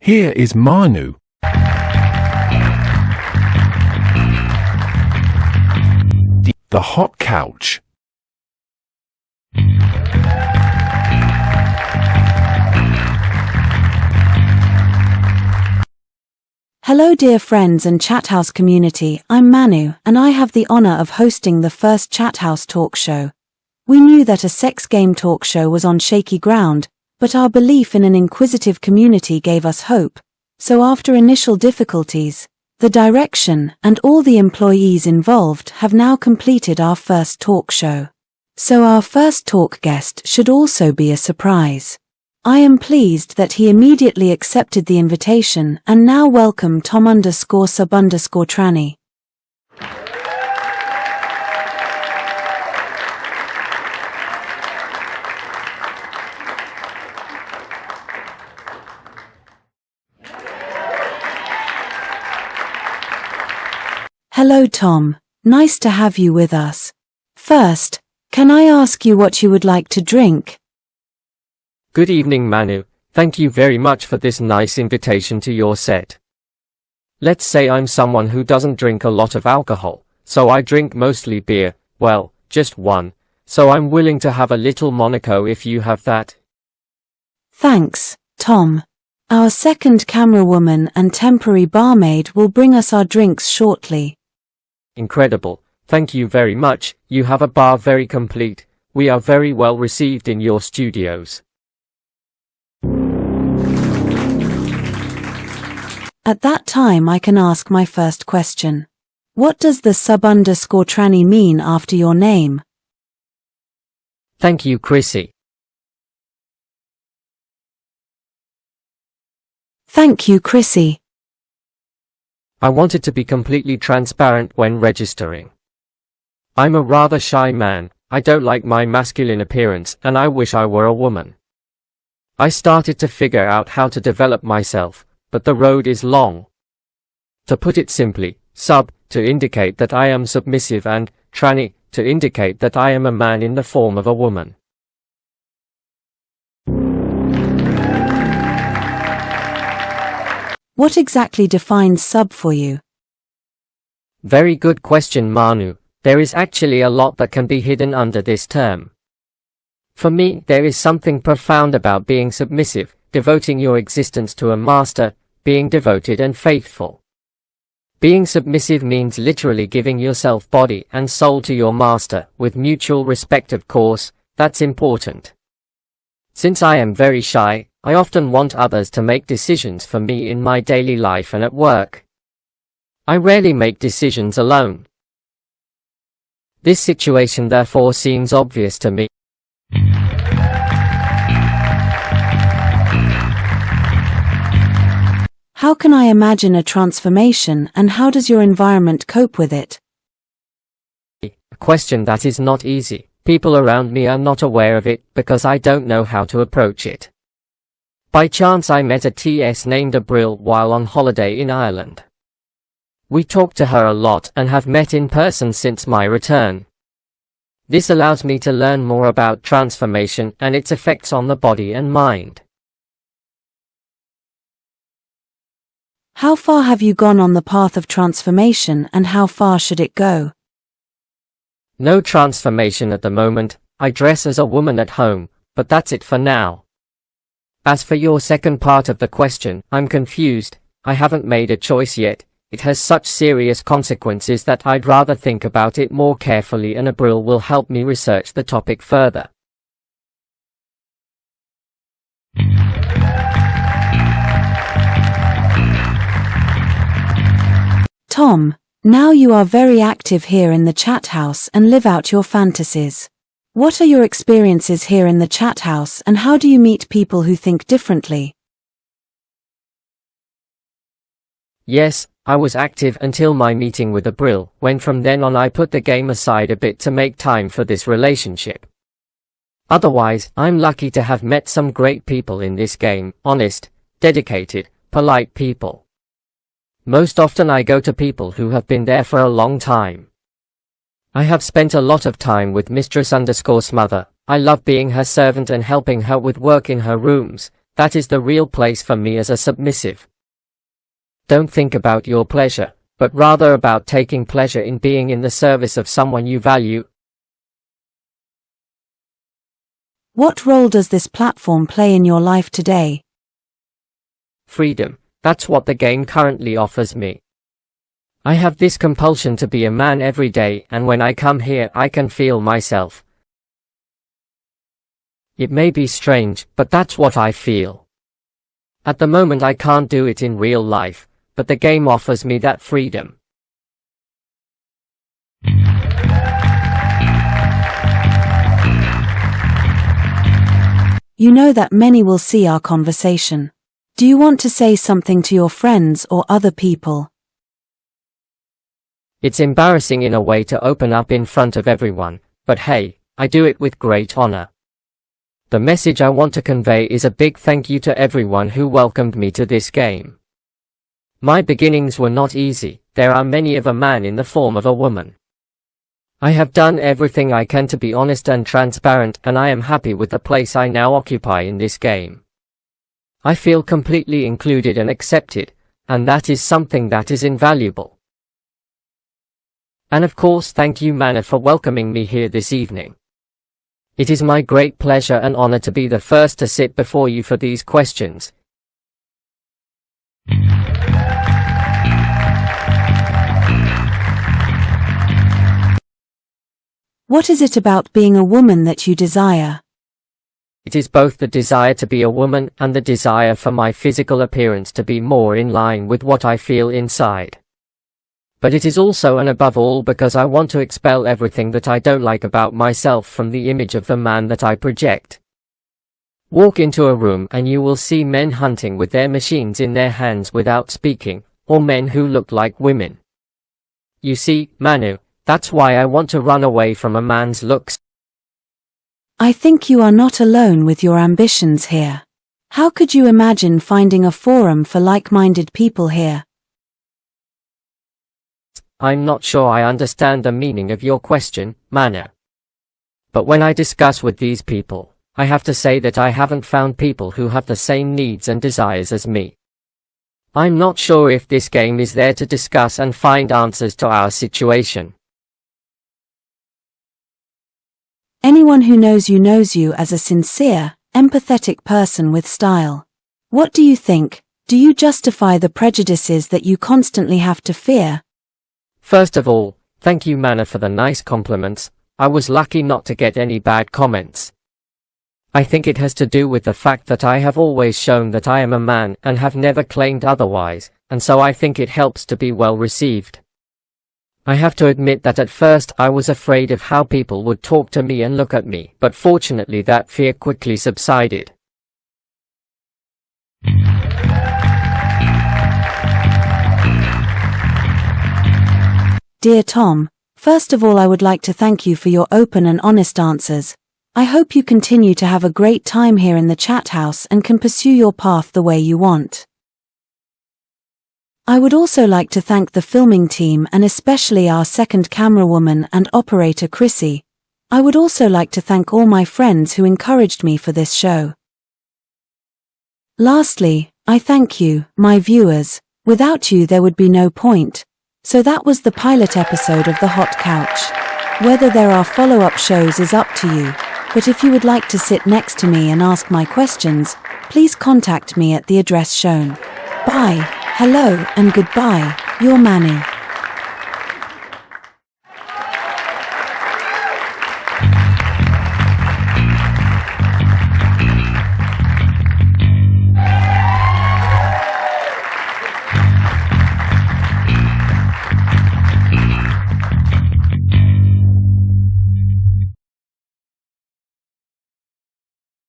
Here is Manu. The hot couch. Hello dear friends and Chathouse community, I'm Manu, and I have the honor of hosting the first Chathouse talk show. We knew that a sex game talk show was on shaky ground, but our belief in an inquisitive community gave us hope. So after initial difficulties, the direction and all the employees involved have now completed our first talk show. So our first talk guest should also be a surprise. I am pleased that he immediately accepted the invitation and now welcome Tom_sub_tranny. Hello Tom, nice to have you with us. First, can I ask you what you would like to drink? Good evening Manu, thank you very much for this nice invitation to your set. Let's say I'm someone who doesn't drink a lot of alcohol, so I drink mostly beer, well, just one, so I'm willing to have a little Monaco if you have that. Thanks, Tom. Our second camerawoman and temporary barmaid will bring us our drinks shortly. Incredible, thank you very much, you have a bar very complete, we are very well received in your studios. At that time I can ask my first question. What does the sub_tranny mean after your name? Thank you Chrissy. Thank you Chrissy. I wanted to be completely transparent when registering. I'm a rather shy man, I don't like my masculine appearance and I wish I were a woman. I started to figure out how to develop myself, but the road is long. To put it simply, sub, to indicate that I am submissive and tranny, to indicate that I am a man in the form of a woman. What exactly defines sub for you? Very good question Manu, there is actually a lot that can be hidden under this term. For me, there is something profound about being submissive, devoting your existence to a master, being devoted and faithful. Being submissive means literally giving yourself body and soul to your master, with mutual respect of course, that's important. Since I am very shy, I often want others to make decisions for me in my daily life and at work. I rarely make decisions alone. This situation therefore seems obvious to me. How can I imagine a transformation and how does your environment cope with it? A question that is not easy. People around me are not aware of it because I don't know how to approach it. By chance I met a TS named Abril while on holiday in Ireland. We talked to her a lot and have met in person since my return. This allows me to learn more about transformation and its effects on the body and mind. How far have you gone on the path of transformation and how far should it go? No transformation at the moment, I dress as a woman at home, but that's it for now. As for your second part of the question, I'm confused, I haven't made a choice yet, it has such serious consequences that I'd rather think about it more carefully and Abril will help me research the topic further. Tom, now you are very active here in the chat house and live out your fantasies. What are your experiences here in the chat house and how do you meet people who think differently? Yes, I was active until my meeting with Abril, when from then on I put the game aside a bit to make time for this relationship. Otherwise, I'm lucky to have met some great people in this game, honest, dedicated, polite people. Most often I go to people who have been there for a long time. I have spent a lot of time with Mistress_Smother. I love being her servant and helping her with work in her rooms. that is the real place for me as a submissive. Don't think about your pleasure, but rather about taking pleasure in being in the service of someone you value. What role does this platform play in your life today? Freedom, that's what the game currently offers me. I have this compulsion to be a man every day, and when I come here I can feel myself. It may be strange, but that's what I feel. At the moment I can't do it in real life, but the game offers me that freedom. You know that many will see our conversation. Do you want to say something to your friends or other people? It's embarrassing in a way to open up in front of everyone, but hey, I do it with great honor. The message I want to convey is a big thank you to everyone who welcomed me to this game. My beginnings were not easy. There are many of a man in the form of a woman. I have done everything I can to be honest and transparent, and I am happy with the place I now occupy in this game. I feel completely included and accepted, and that is something that is invaluable. And of course, thank you Mana for welcoming me here this evening. It is my great pleasure and honor to be the first to sit before you for these questions. What is it about being a woman that you desire? It is both the desire to be a woman and the desire for my physical appearance to be more in line with what I feel inside. But it is also and above all because I want to expel everything that I don't like about myself from the image of the man that I project. Walk into a room and you will see men hunting with their machines in their hands without speaking, or men who look like women. You see, Manu, that's why I want to run away from a man's looks. I think you are not alone with your ambitions here. How could you imagine finding a forum for like-minded people here? I'm not sure I understand the meaning of your question, Manu. But when I discuss with these people, I have to say that I haven't found people who have the same needs and desires as me. I'm not sure if this game is there to discuss and find answers to our situation. Anyone who knows you as a sincere, empathetic person with style. What do you think? Do you justify the prejudices that you constantly have to fear? First of all, thank you Mana for the nice compliments. I was lucky not to get any bad comments. I think it has to do with the fact that I have always shown that I am a man and have never claimed otherwise, and so I think it helps to be well received. I have to admit that at first I was afraid of how people would talk to me and look at me, but fortunately that fear quickly subsided. Dear Tom, first of all I would like to thank you for your open and honest answers. I hope you continue to have a great time here in the chat house and can pursue your path the way you want. I would also like to thank the filming team and especially our second camerawoman and operator Chrissy. I would also like to thank all my friends who encouraged me for this show. Lastly, I thank you, my viewers. Without you there would be no point. So that was the pilot episode of The Hot Couch. Whether there are follow-up shows is up to you, but if you would like to sit next to me and ask my questions, please contact me at the address shown. Bye, hello and goodbye, your Manu.